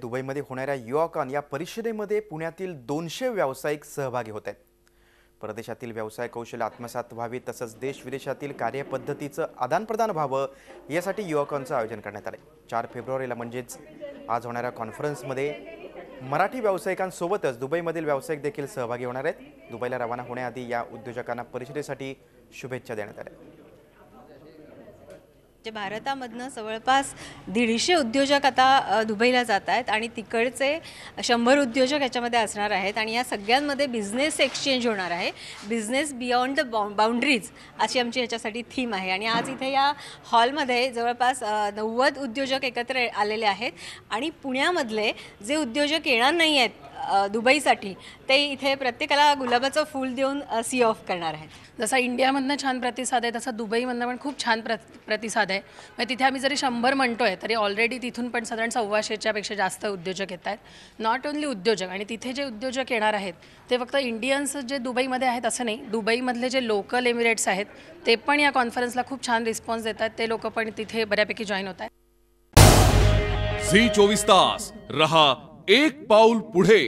दुबईमध्ये होणाऱ्या युवाकॉन या परिषदेमध्ये पुण्यातील 200 व्यावसायिक सहभागी होत आहेत। परदेशातील व्यवसाय कौशल्य आत्मसात व्हावी तसंच देश विदेशातील कार्यपद्धतीचं आदानप्रदान व्हावं यासाठी युवाकॉनचं आयोजन करण्यात आले। 4 फेब्रुवारीला म्हणजेच आज होणाऱ्या कॉन्फरन्समध्ये मराठी व्यावसायिकांसोबतच दुबईमधील व्यावसायिक देखील सहभागी होणार आहेत। दुबईला रवाना होण्याआधी या उद्योजकांना परिषदेसाठी शुभेच्छा देण्यात आल्या। भारतामधनं जवळपास 150 उद्योजक आता दुबईला जात आहेत आणि तिकडचे 100 उद्योजक याच्यामध्ये असणार आहेत आणि या सगळ्यांमध्ये बिझनेस एक्सचेंज होणार आहे। बिझनेस बियॉन्ड द बाउंड्रीज अशी आमची याच्यासाठी थीम आहे आणि आज इथे या हॉलमध्ये जवळपास 90 उद्योजक एकत्र आलेले आहेत आणि पुण्यामधले जे उद्योजक येणार नाही आहेत दुबईसाठी ते इथे प्रत्येकाला गुलाबाचं फूल देऊन सी ऑफ करणार आहेत। जसा इंडियामधनं छान प्रतिसाद आहे तसा दुबईमधनं पण खूप छान प्रतिसाद आहे। म्हणजे तिथे आम्ही जरी 100 म्हणतोय तरी ऑलरेडी तिथून पण साधारण 125च्या पेक्षा जास्त उद्योजक येत आहेत। नॉट ओन्ली उद्योजक, आणि तिथे जे उद्योजक येणार आहेत ते फक्त इंडियन्स जे दुबईमध्ये आहेत असं नाही, दुबईमधले जे लोकल एमिरेट्स आहेत ते पण या कॉन्फरन्सला खूप छान रिस्पॉन्स देतात। ते लोक पण तिथे बऱ्यापैकी जॉईन होत आहेत। झी 24 तास रहा एक पाऊल पुढे।